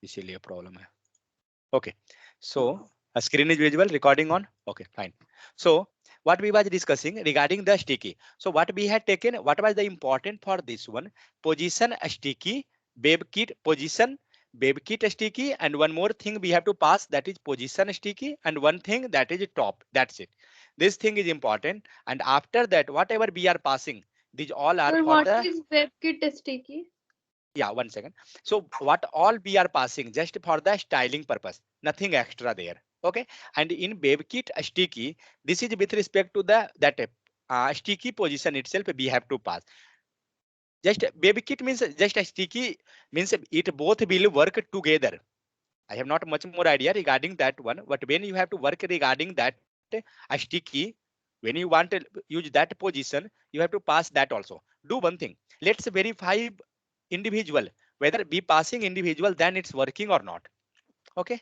इसीलिए प्रॉब्लम है. Okay, so a screen is visible, recording on. Okay, fine. So what we was discussing regarding the sticky. So what we had taken, what was the important for this one? Position sticky, WebKit position, WebKit sticky, and one more thing we have to pass, that is position sticky, and one thing that is top. That's it. This thing is important, and after that, whatever we are passing, these all are Sir, for what the. is WebKit sticky? Yeah, 1 second. So what all we are passing just for the styling purpose, nothing extra there. Okay, and in WebKit sticky, this is with respect to the that sticky position itself we have to pass. Just WebKit means just a sticky means it both will work together. I have not much more idea regarding that one, but when you have to work regarding that a sticky, when you want to use that position, you have to pass that also. Do one thing. Let's verify individual whether be passing individual then it's working or not. Okay.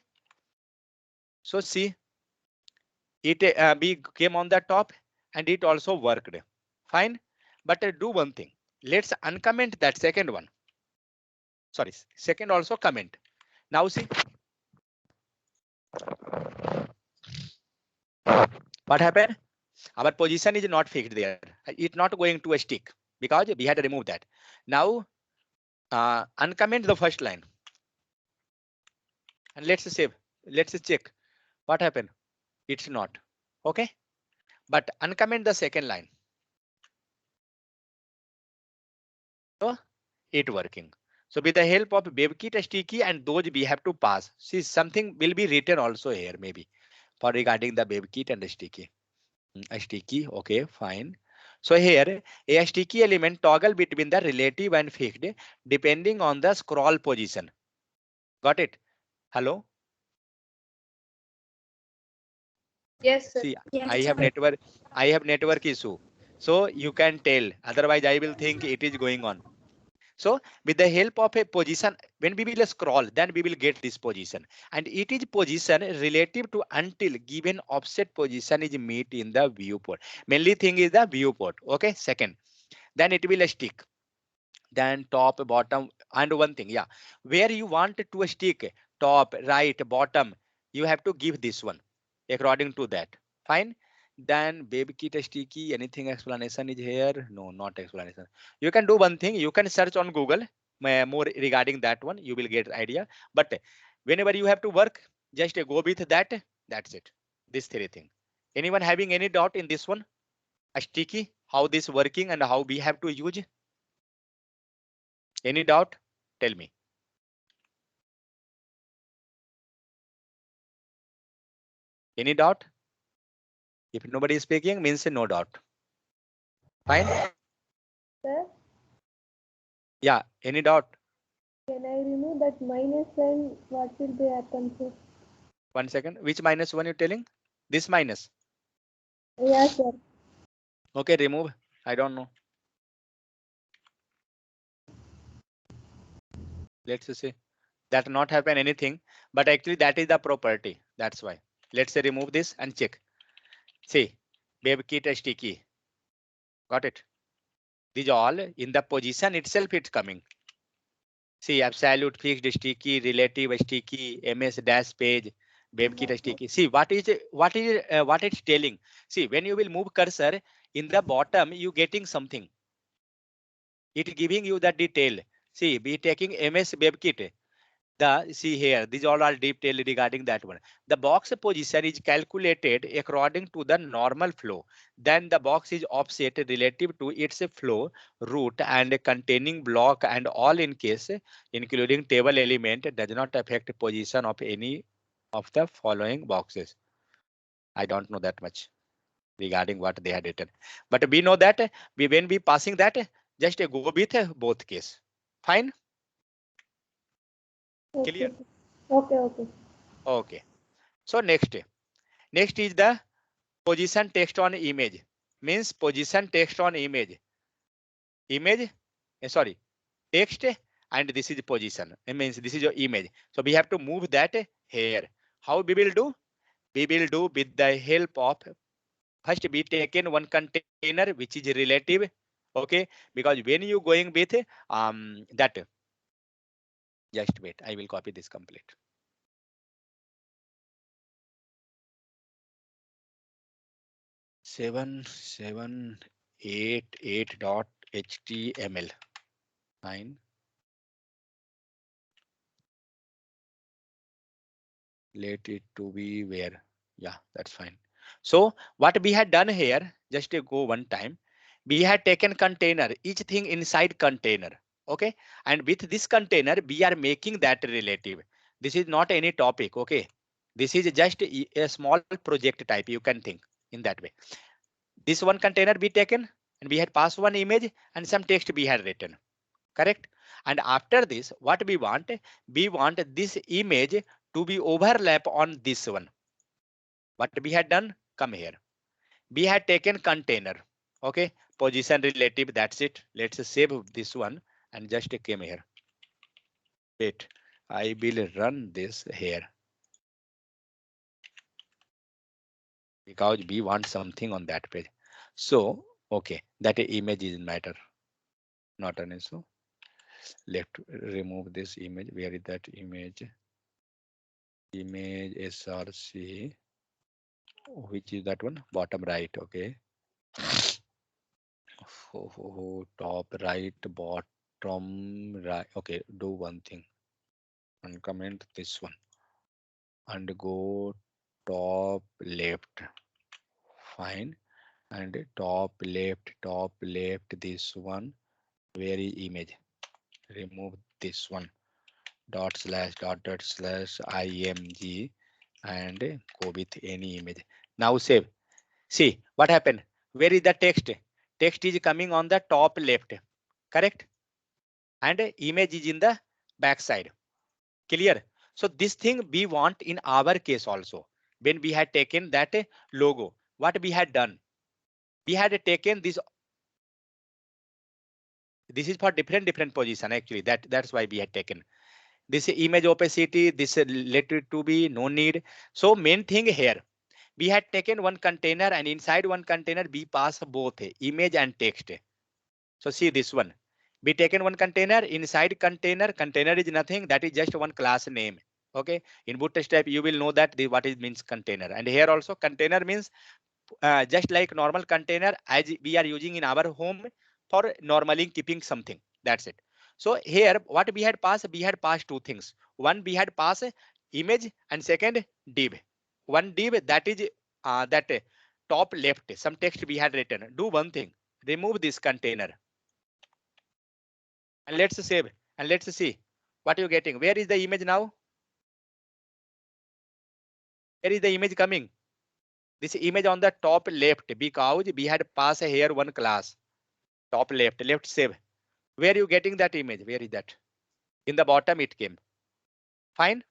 So see, it we came on the top and it also worked. Fine. But do one thing. Let's uncomment that second one. Sorry, second also comment. Now see what happened. Our position is not fixed there. It's not going to a stick because we had to remove that. Now uncomment the first line and let's save. Let's check what happened. It's not. Okay. But uncomment the second line. So it working. So with the help of WebKit sticky and those we have to pass. See, something will be written also here maybe for regarding the WebKit and sticky. A sticky, okay, fine. So here a sticky element toggle between the relative and fixed depending on the scroll position. Got it? Hello? Yes, sir. See, Yes, I have sir. network issue. So you can tell, otherwise I will think it is going on. So with the help of a position, when we will scroll, then we will get this position. And it is position relative to until given offset position is met in the viewport. Mainly thing is the viewport. Okay, second. Then it will stick. Then top, bottom, and one thing, yeah. Where you want to stick, top, right, bottom, you have to give this one according to that. Fine. Then WebKit sticky, anything explanation is here? No, not explanation. You can do one thing, you can search on Google more regarding that one, you will get idea. But whenever you have to work, just go with that. That's it. This three thing. Anyone having any doubt in this one? A sticky, how this working and how we have to use? Any doubt? Tell me. Any doubt? If nobody is speaking, means no doubt. Fine. Sir, Yeah. Any doubt? can I remove that minus and what will be happen, sir? 1 second. Which minus one you telling? This minus. Yes, sir. Okay, remove. I don't know. Let's say that not happen anything, but actually that is the property. That's why. Let's say remove this and check. See, WebKit sticky. Got it? These all in the position itself it's coming. See, absolute, fixed, sticky, relative, sticky, MS dash page, WebKit sticky. See what it's telling. See, when you will move cursor in the bottom, you getting something. It giving you the detail. See, be taking MS WebKit. See here, these all are detail regarding that one. The box position is calculated according to the normal flow. Then the box is offset relative to its flow route and containing block and all in case including table element does not affect position of any of the following boxes. I don't know that much regarding what they had written, but we know that we when we passing that just go with both case. Fine, Okay. clear. Okay, okay. Okay, so next is the position text on image. Means position text on image sorry, text, and this is position. It means this is your image, so we have to move that here. How we will do? We will do with the help of first we taken one container which is relative. Okay, because when you going with that Just wait, I will copy this complete. Seven eight dot html. Fine. Let it to be where. Yeah, that's fine. So what we had done here, just to go one time, we had taken container, each thing inside container. Okay. And with this container, we are making that relative. This is not any topic. Okay. This is just a small project type. You can think in that way. This one container we taken and we had passed one image and some text we had written. Correct. And after this, what we want this image to be overlap on this one. What we had done, come here, we had taken container. Okay, position relative, that's it. Let's save this one and just came here. Wait, I will run this here because we want something on that page. So okay, that image is matter, not an issue. Let's remove this image. Where is that image? Image src, which is that one, bottom right. Okay. Top right, bottom right. Okay, do one thing and comment this one and go top left. Fine. And top left, this one. Where is image? Remove this one. Dot slash img and go with any image. Now save. See what happened. Where is the text? Text is coming on the top left. Correct. And image is in the back side. Clear. So this thing we want in our case also. When we had taken that logo, what we had done, we had taken this. This is for different position actually. That's why we had taken this image opacity. This let it to be no need. So main thing here, we had taken one container and inside one container we pass both image and text. So see this one. We taken one container, inside container is nothing, that is just one class name. Okay, in Bootstrap you will know that what it means container, and here also container means just like normal container as we are using in our home for normally keeping something. That's it. So here what we had passed two things. One we had passed image and second div. One div, that is that top left some text we had written. Do one thing, remove this container and let's save and let's see what you're getting. Where is the image now? Where is the image coming? This image on the top left because we had passed here one class. Top left save. Where you getting that image? Where is that? In the bottom it came. Fine.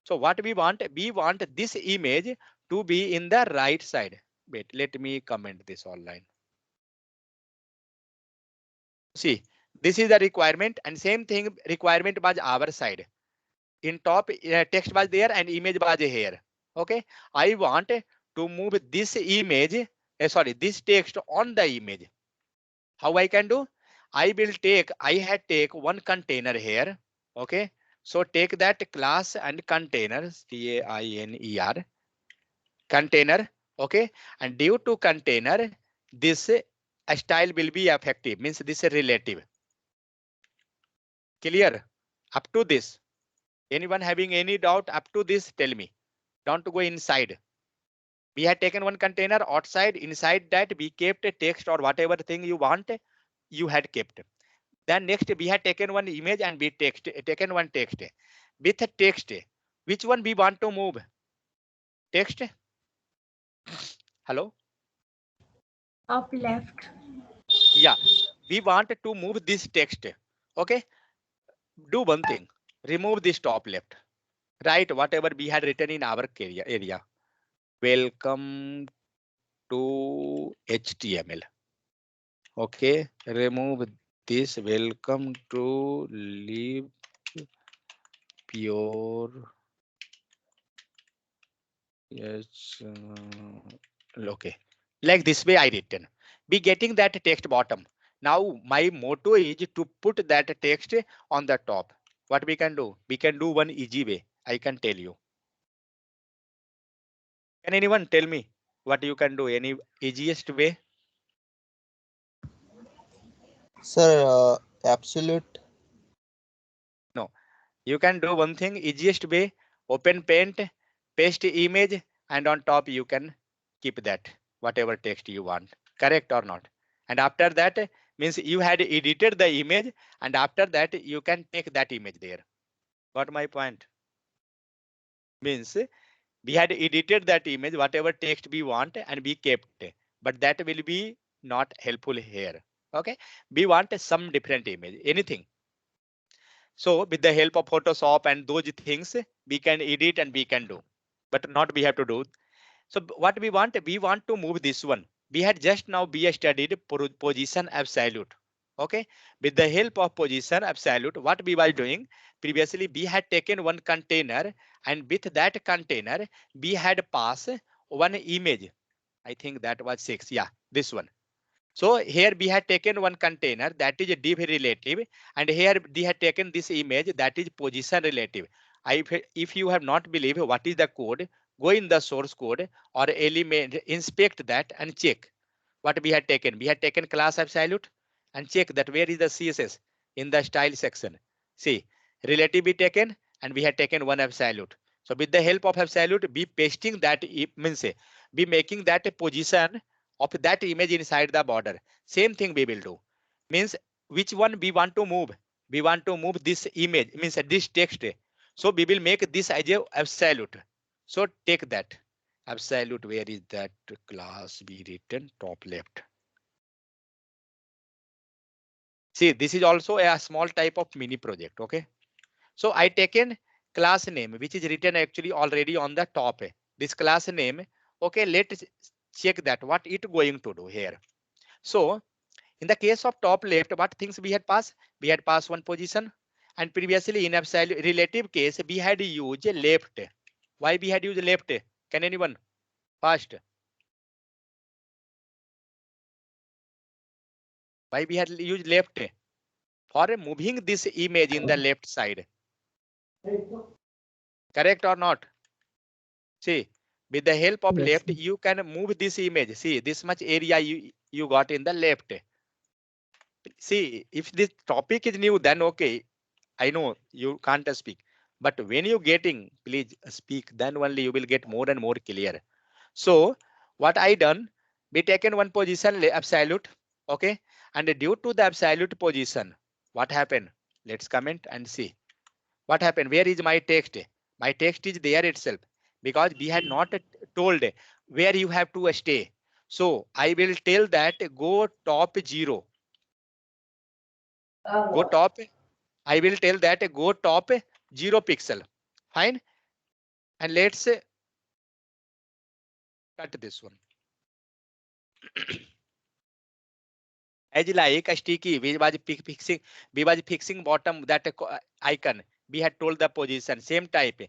So what we want this image to be in the right side. Wait, let me comment this online. See, this is the requirement and same thing requirement was our side. In top text was there and image was here. Okay, I want to move this image, sorry, this text on the image. How I can do? I had take one container here. Okay, so take that class and container, CAINER, container. Okay, and due to container, this style will be effective, means this is relative. Clear? Up to this. Anyone having any doubt up to this, tell me. Don't go inside. We had taken one container outside, inside that we kept a text or whatever thing you want, you had kept. Then next we had taken one image and we taken one text. With a text, which one we want to move? Text? Hello? Top left. Yeah, we want to move this text. Okay, do one thing, remove this top left. Write whatever we had written in our area. Welcome to HTML. Okay, remove this. Welcome to live pure. Yes. Okay, like this way I written. Be getting that text bottom. Now my motto is to put that text on the top. what we can do? We can do one easy way. I can tell you. Can anyone tell me what you can do? Any easiest way? Sir, absolute. No. You can do one thing, easiest way, open Paint, paste image, and on top you can keep that, whatever text you want, correct or not? And after that means you had edited the image, and after that you can take that image there. Got my point? Means we had edited that image, whatever text we want, and we kept, but that will be not helpful here. Okay, we want some different image, anything. So with the help of Photoshop and those things, we can edit and we can do, but not we have to do. So what we want to move this one. We had just now we studied position absolute. Okay, with the help of position absolute, what we were doing previously, we had taken one container, and with that container, we had passed one image. I think that was 6. Yeah, this one. So here we had taken one container, that is a div relative, and here we had taken this image, that is position relative. If you have not believed what is the code, go in the source code or element, inspect that and check what we had taken. We had taken class absolute, and check that where is the CSS in the style section. See, relative we taken, and we had taken one absolute. So with the help of absolute, be pasting that means be making that a position of that image inside the border. Same thing we will do. Means which one we want to move? We want to move this image, means this text. So we will make this as a absolute. So take that absolute. Where is that class be written? Top left. See, this is also a small type of mini project. Okay. So I taken class name, which is written actually already on the top. This class name. Okay, let's check that what it going to do here. So in the case of top left, what things we had passed? We had passed one position, and previously in absolute relative case, we had used left. Why we had used left? Can anyone? First. Why we had used left? For moving this image in the left side. Correct or not? See, with the help of left, you can move this image. See, this much area you got in the left. See, if this topic is new, then okay, I know you can't speak. But when you getting, please speak, then only you will get more and more clear. So what I done, we taken one position absolute, okay, and due to the absolute position, what happened? Let's comment and see what happened. Where is my text? My text is there itself, because we had not told where you have to stay. So I will tell that go top 0. Go top. I will tell that go top 0 pixel. Fine. And let's cut this one. As like a sticky, we was fixing bottom that icon. We had told the position, same type.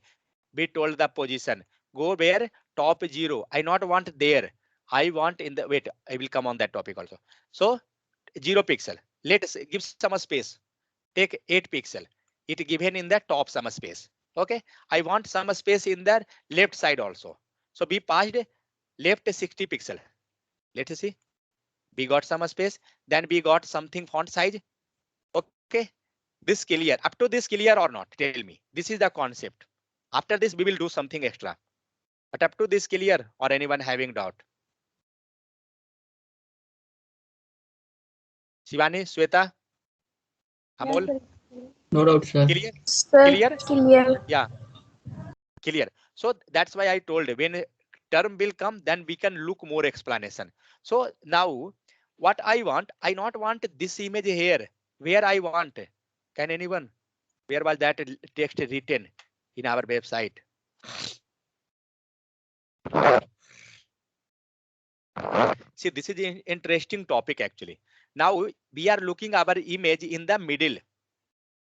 We told the position. Go where? Top 0. I not want there. I want in the, wait, I will come on that topic also. So 0 pixel. Let's give some space. Take 8 pixel. It given in the top some space. Okay. I want some space in the left side also. So we passed left 60 pixel. Let's see. We got some space. Then we got something font size. Okay. This clear. Up to this clear or not? Tell me. This is the concept. After this, we will do something extra. But up to this clear, or anyone having doubt? Shivani, Sweta, Amol, Yes, No doubt, sir. clear? Sir, Clear? clear. Yeah, clear. So that's why I told when term will come, then we can look more explanation. So now what I not want this image here. Where I want? Can anyone? Where was that text written in our website? See, this is an interesting topic actually. Now we are looking our image in the middle.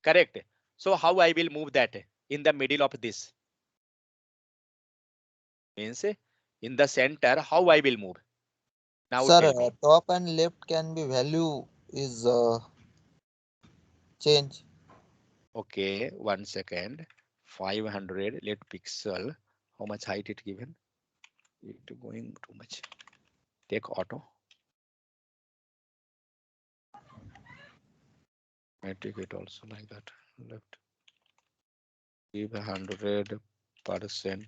Correct. So how I will move that in the middle of this? Means in the center, how I will move? Now Sir, tell me. top and left can be value is change. Okay, 1 second. 500. Let pixel. How much height it given? It going too much. Take auto. I take it also like that. Left. Give 100%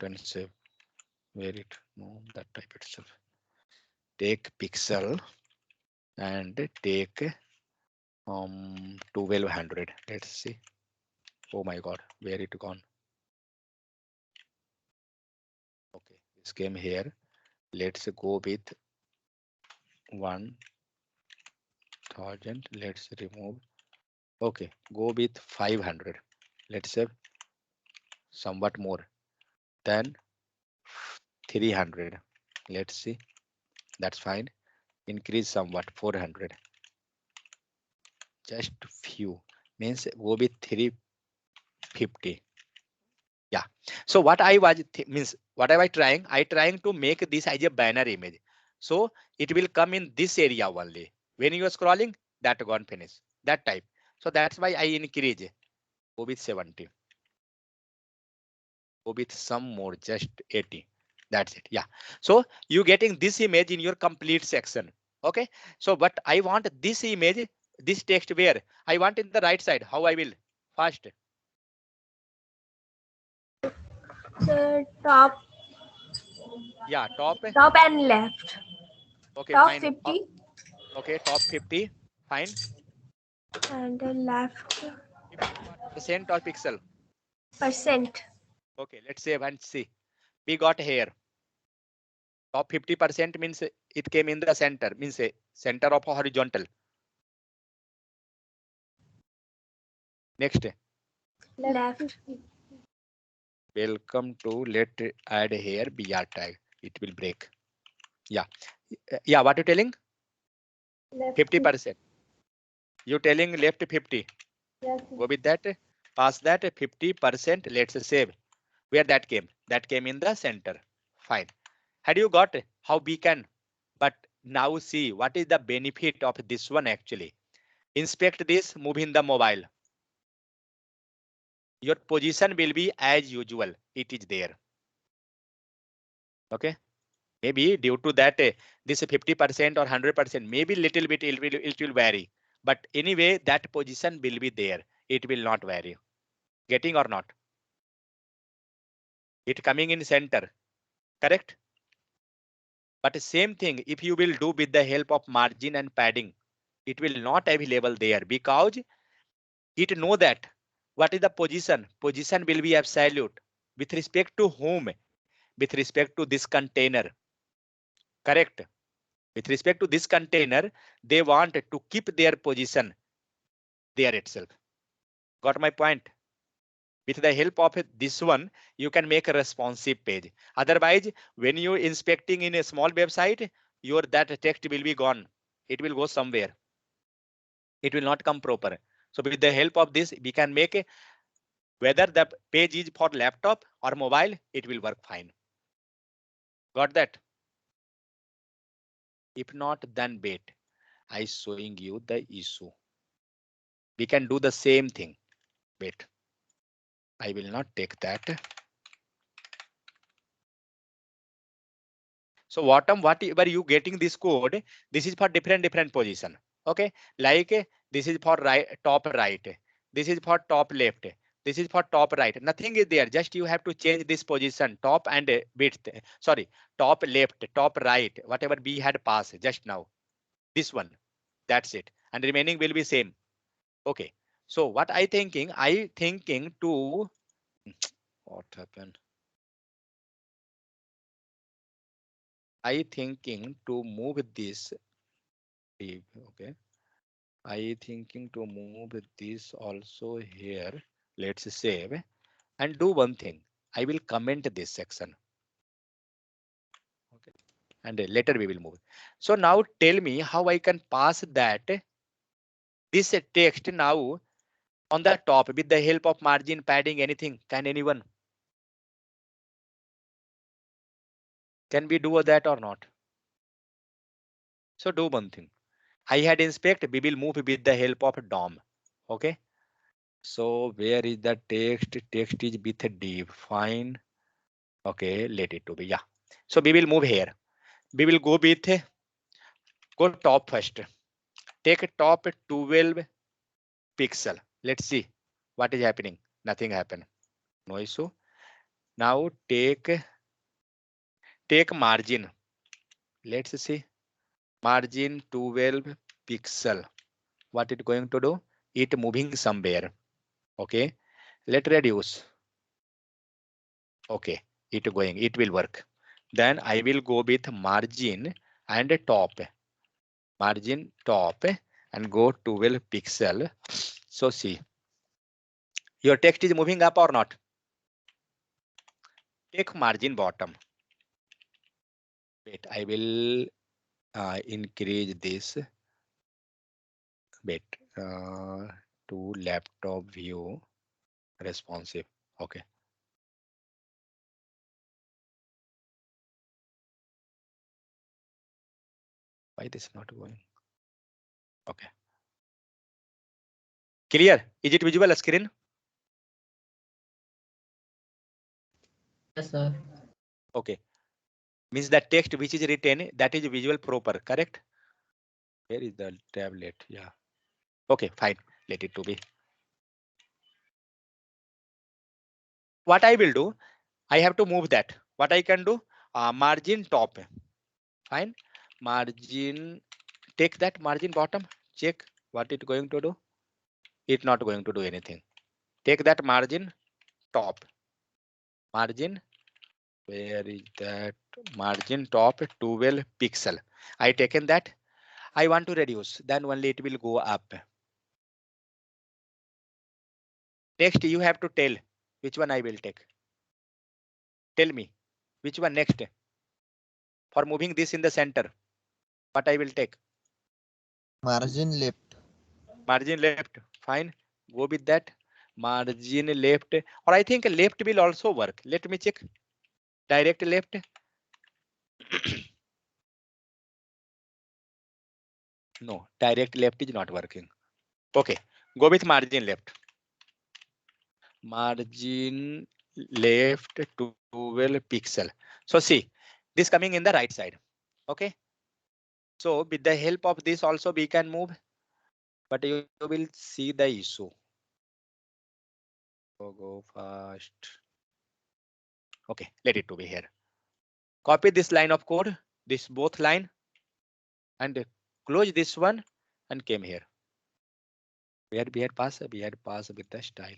and save. Where it? No, that type itself. Take pixel and take 1200. Let's see. Oh my god, where it gone? Okay, this came here. Let's go with 1000. Let's remove. Okay, go with 500. Let's say somewhat more than 300. Let's see. That's fine. Increase somewhat 400. Just few means go with 350. Yeah. So what I was means what I was trying, I trying to make this as a banner image. So it will come in this area only. When you are scrolling, that gone finish. That type. So that's why I increase. Go with 70. Go with some more, just 80. That's it. Yeah. So you getting this image in your complete section. Okay. So but I want this image, this text where I want in the right side. How I will first. So top, Yeah, top. top and left. Okay, Top fine. 50 Okay, top 50. Fine. and left 50% or pixel. percent. Okay, let's save and see. We got here. Top 50% means it came in the center, means center of a horizontal. Next. Left. 50. Welcome to let add here BR tag. It will break. Yeah. Yeah, what you telling? Left 50%. You telling left 50. Yes. Go with that. Pass that 50%. Let's save. Where that came? That came in the center. Fine. Had you got how we can? But now see what is the benefit of this one actually. Inspect this, move in the mobile. Your position will be as usual. It is there. Okay. Maybe due to that, this 50% or 100%, maybe little bit it will vary. But anyway, that position will be there. It will not vary. Getting or not? It coming in center. Correct? But same thing, if you will do with the help of margin and padding, it will not available there because it know that what is the position. Position will be absolute with respect to whom? With respect to this container. Correct? With respect to this container, they want to keep their position there itself. Got my point? With the help of this one, you can make a responsive page. Otherwise, when you inspecting in a small website, your that text will be gone. It will go somewhere. It will not come proper. So with the help of this, we can make a, whether the page is for laptop or mobile, it will work fine. Got that? If not, then wait. I showing you the issue. We can do the same thing. Wait. I will not take that. So whatever you getting this code, this is for different position. Okay, like this is for right, top right. This is for top left. This is for top right. Nothing is there. Just you have to change this position, top and width. Sorry, top left, top right. Whatever we had passed just now. This one. That's it. And remaining will be same. Okay. So what I thinking to what happened? I thinking to move this. Okay. I thinking to move this also here. Let's save and do one thing. I will comment this section. Okay. And later we will move. So now tell me how I can pass that this text now on the top with the help of margin, padding, anything. Can anyone? Can we do that or not? So do one thing. I had inspect, we will move with the help of DOM. Okay. So where is the text? Text is with a div. Fine. Okay, let it to be. Yeah. So we will move here. We will go with go top first. Take a top 12 pixel. Let's see what is happening. Nothing happened. No issue. Now take margin. Let's see. Margin 12 pixel. What it going to do? It moving somewhere. Okay. Let reduce. Okay. It going. It will work. Then I will go with margin and top. Margin top and go 12 pixel. So see. Your text is moving up or not? Take margin bottom. Wait, I will increase this. Wait, to laptop view responsive. Okay. Why this not going? Okay. Clear? Is it visible screen? Yes, sir. Okay. Means the text which is written, that is visual proper, correct? Where is the tablet? Yeah. Okay, fine. Let it to be. What I will do, I have to move that. What I can do, margin top. Fine. Margin, take that margin bottom. Check what it going to do. It's not going to do anything. Take that margin top. Margin, where is that? Margin top 12 pixel. I taken that. I want to reduce, then only it will go up. Next, you have to tell which one I will take. Tell me which one next. For moving this in the center, what I will take? Margin left. Margin left. Fine. Go with that. Margin left, or I think left will also work. Let me check. Direct left. No, direct left is not working. Okay, go with margin left. Margin left 12 pixel. So see, this coming in the right side. Okay. So with the help of this also we can move, but you will see the issue. So go fast. Okay, let it to be here. Copy this line of code, this both line, and close this one and came here. We had pass with the style.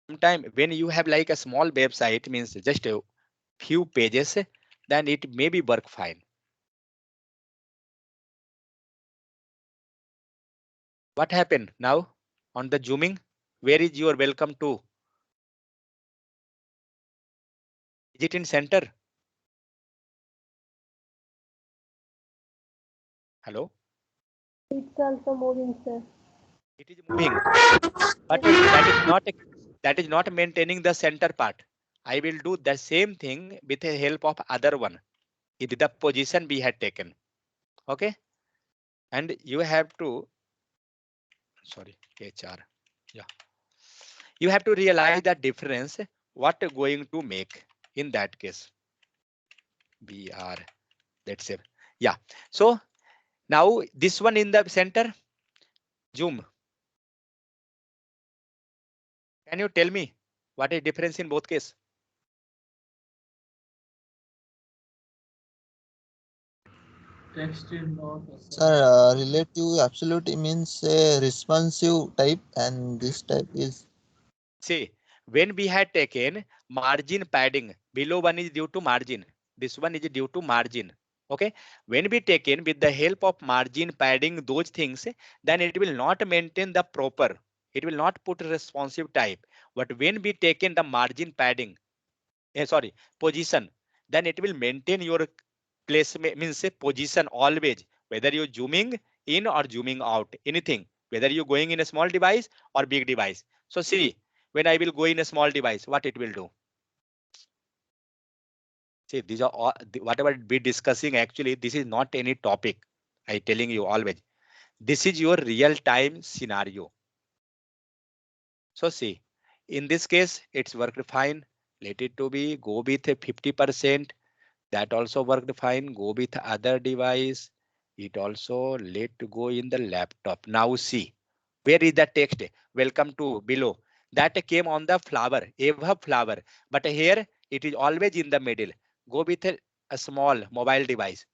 Sometime when you have like a small website, means just a few pages, then it maybe work fine. What happened now on the zooming? Where is your welcome to? Is it in center? Hello? It's also moving, sir. It is moving, but that is not maintaining the center part. I will do the same thing with the help of other one. It is the position we had taken. Okay, and you have to, sorry, HR. Yeah, you have to realize the difference. What going to make in that case? BR. That's it. Yeah. So now this one in the center. Zoom. Can you tell me what is difference in both case? Text is not. Sir, relative absolute means a responsive type, and this type is. See, when we had taken margin padding, below one is due to margin. This one is due to margin. Okay. When we taken with the help of margin padding those things, then it will not maintain the proper. It will not put responsive type. But when we taken the margin padding, sorry, position, then it will maintain your place, means a position always, whether you're zooming in or zooming out, anything, whether you're going in a small device or big device. So see, when I will go in a small device, what it will do? See, these are all, whatever we discussing, actually, this is not any topic. I telling you always. This is your real time scenario. So see, in this case, it's worked fine. Let it to be, go with 50%. That also worked fine. Go with other device. It also let to go in the laptop. Now see, where is the text? Welcome to below. That came on the flower, Eva flower. But here it is always in the middle. Go with a small mobile device.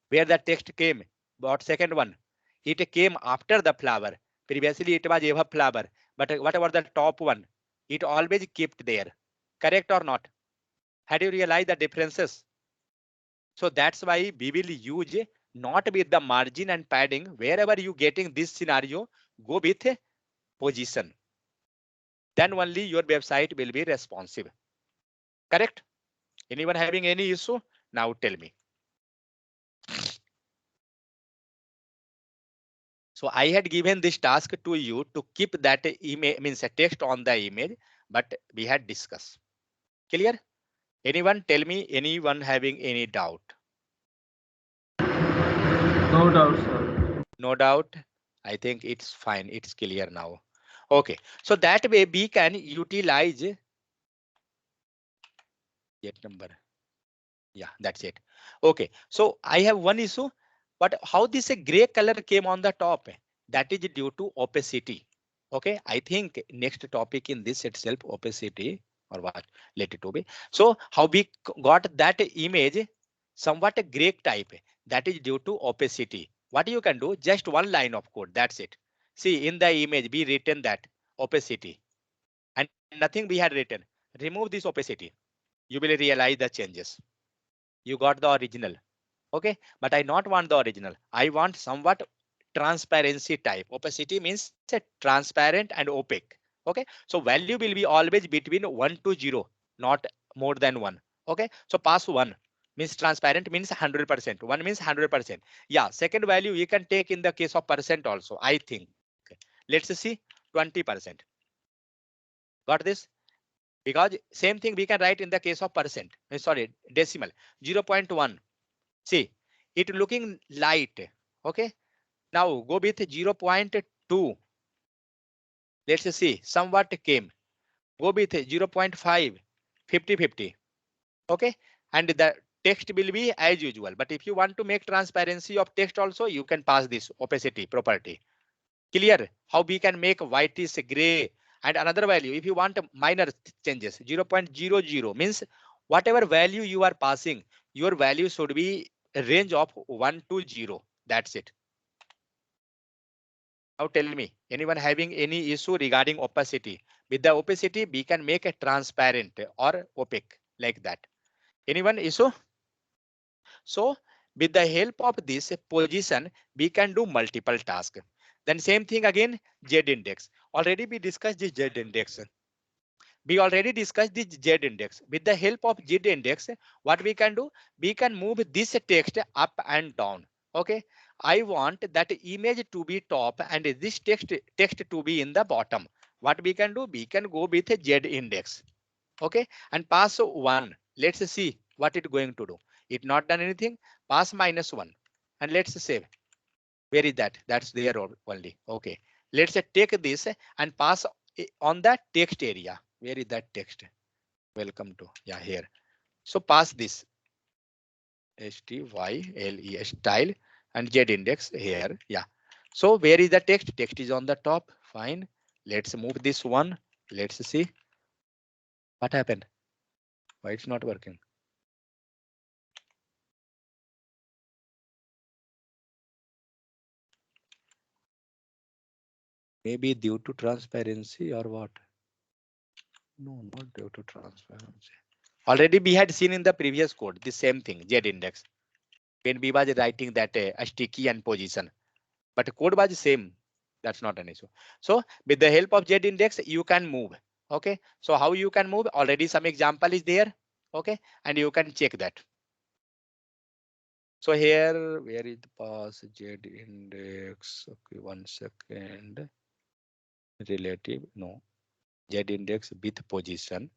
Where the text came? What second one? It came after the flower. Previously it was Eva flower. But what about the top one? It always kept there. Correct or not? Had you realized the differences? So that's why we will use not with the margin and padding. Wherever you getting this scenario, go with position. Then only your website will be responsive. Correct? Anyone having any issue? Now tell me. So I had given this task to you to keep that image, means a text on the image, but we had discussed. Clear? Anyone tell me, anyone having any doubt? No doubt, sir. No doubt. I think it's fine. It's clear now. Okay. So that way we can utilize yet number. Yeah, that's it. Okay. So I have one issue, but how this a gray color came on the top? That is due to opacity. Okay. I think next topic in this itself, opacity or what, let it to be. So how we got that image somewhat a gray type, that is due to opacity. What you can do, just one line of code, that's it. See, in the image we written that opacity and nothing we had written. Remove this opacity, you will realize the changes. You got the original. Okay, but I not want the original. I want somewhat transparency type. Opacity means a transparent and opaque. Okay, so value will be always between 1 to 0, not more than 1. Okay, so pass 1 means transparent means 100%. 1 means 100%. Yeah, second value you can take in the case of percent also, I think. Let's see, 20%. Got this? Because same thing we can write in the case of percent. Sorry, decimal 0.1. See, it looking light. Okay. Now go with 0.2. Let's see, somewhat came. Go with 0.5, 50-50. Okay. And the text will be as usual. But if you want to make transparency of text also, you can pass this opacity property. Clear how we can make white is gray and another value. If you want minor changes, 0.00 means whatever value you are passing, your value should be a range of 1 to 0. That's it. Now tell me, anyone having any issue regarding opacity? With the opacity, we can make a transparent or opaque like that. Anyone issue? So with the help of this position, we can do multiple tasks. Then same thing again, Z index. Already we discussed this Z index. We already discussed this Z index. With the help of Z index, what we can do? We can move this text up and down. Okay. I want that image to be top and this text to be in the bottom. What we can do? We can go with a Z index. Okay. And pass 1. Let's see what it going to do. It not done anything. Pass -1. And let's save. Where is that? That's there only. Okay. Let's take this and pass on the text area. Where is that text? Welcome to, yeah, here. So pass this style style and Z index here. Yeah. So where is the text? Text is on the top. Fine. Let's move this one. Let's see what happened. Why it's not working? Maybe due to transparency or what? No, not due to transparency. Already we had seen in the previous code the same thing, Z index. When we was writing that a sticky and position, but code was same. That's not an issue. So with the help of Z index, you can move. Okay. So how you can move? Already some example is there. Okay. And you can check that. So here, where is the pass Z index? Okay, 1 second. Relative, no. Z index with position.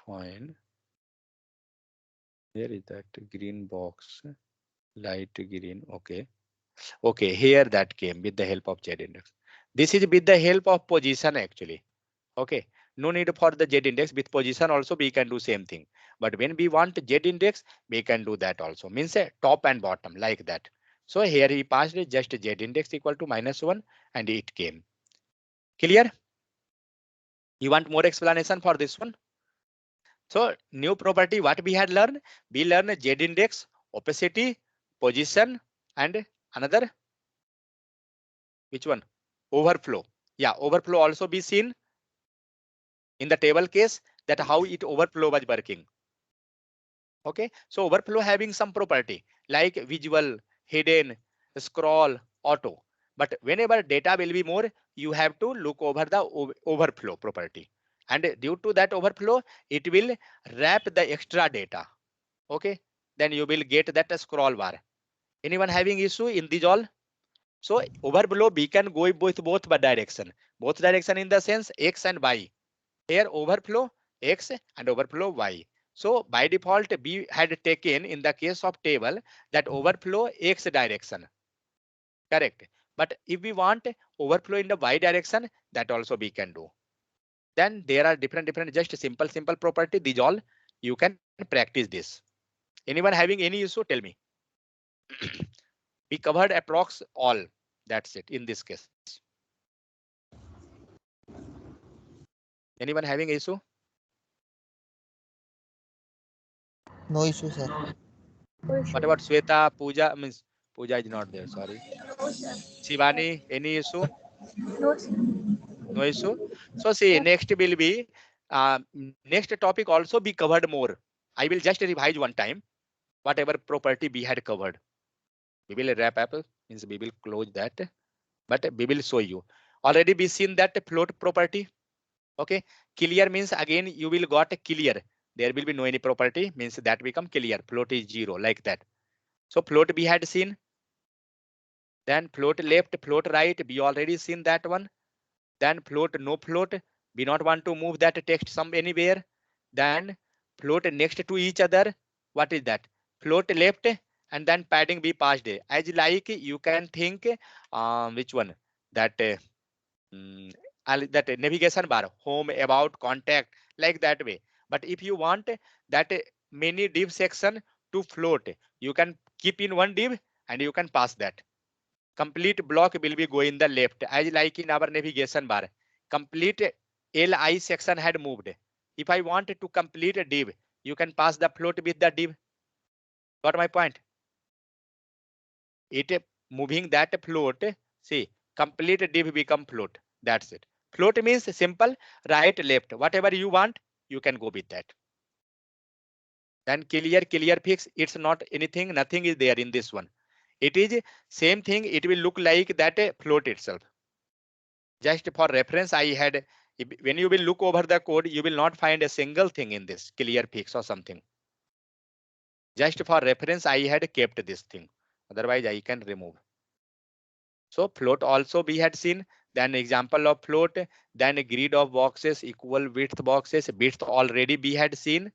Fine. Where is that green box? Light green. Okay. Okay, here that came with the help of Z index. This is with the help of position actually. Okay, no need for the Z index. With position also we can do same thing. But when we want Z index, we can do that also. Means top and bottom like that. So here he passed just Z index equal to -1 and it came. Clear? You want more explanation for this one? So new property what we had learned? We learned Z index, opacity, position, and another which one? Overflow. Yeah, overflow also be seen in the table case that how it overflow was working. Okay, so overflow having some property like visual, hidden, scroll, auto. But whenever data will be more, you have to look over the overflow property. And due to that overflow, it will wrap the extra data. Okay, then you will get that scroll bar. Anyone having issue in these all? So overflow we can go with both direction. Both direction in the sense X and Y. Here overflow X and overflow Y. So by default, we had taken in the case of table that overflow X direction. Correct. But if we want overflow in the Y direction, that also we can do. Then there are different just simple property. These all you can practice this. Anyone having any issue? Tell me. We covered approx all. That's it in this case. Anyone having issue? No issue, sir. What about Sweta? Pooja means Pooja is not there. Sorry. Shivani, any issue? No, sir. No issue. So see, next will be next topic also be covered more. I will just revise one time whatever property we had covered. We will wrap up means we will close that, but we will show you. Already we seen that float property. Okay, clear means again you will got a clear. There will be no any property means that become clear. Float is 0 like that. So float we had seen. Then float left, float right. We already seen that one. Then float, no float. We not want to move that text some anywhere. Then float next to each other. What is that? Float left and then padding we passed. As like you can think which one? That that navigation bar, home, about, contact, like that way. But if you want that many div section to float, you can keep in one div and you can pass that. Complete block will be going the left as like in our navigation bar. Complete LI section had moved. If I want to complete a div, you can pass the float with the div. Got my point? It moving that float. See, complete div become float. That's it. Float means simple right, left. Whatever you want, you can go with that. Then clear fix. It's not anything. Nothing is there in this one. It is same thing. It will look like that float itself. Just for reference, I had, when you will look over the code, you will not find a single thing in this clear fix or something. Just for reference, I had kept this thing. Otherwise, I can remove. So float also we had seen. Then example of float. Then a grid of boxes, equal width boxes. Width already we had seen.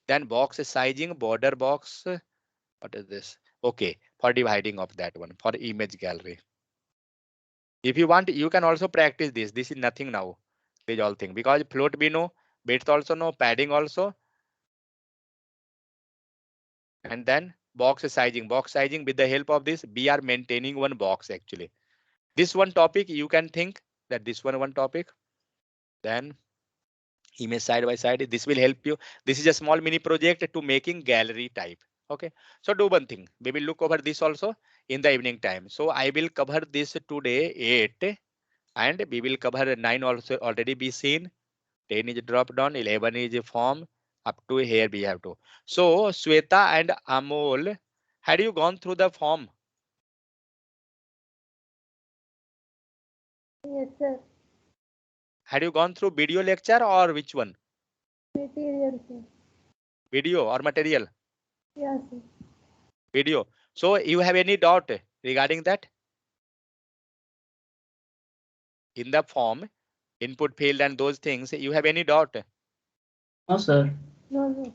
Then box sizing, border box. What is this? Okay, for dividing of that one, for image gallery. If you want, you can also practice this. This is nothing now. This all thing because float we know, width also know, padding also. And then box sizing with the help of this, we are maintaining one box actually. This one topic you can think that this one topic. Then image side by side. This will help you. This is a small mini project to making gallery type. Okay, so do one thing. We will look over this also in the evening time. So I will cover this today 8 and we will cover 9 also already be seen. 10 is drop down, 11 is form, up to here we have to. So Sweta and Amol, had you gone through the form? Yes, sir. Had you gone through video lecture or which one? Material, sir. Video or material? Yes, sir. Video. So you have any doubt regarding that? In the form, input field and those things, you have any doubt? No, sir. No, no, sir.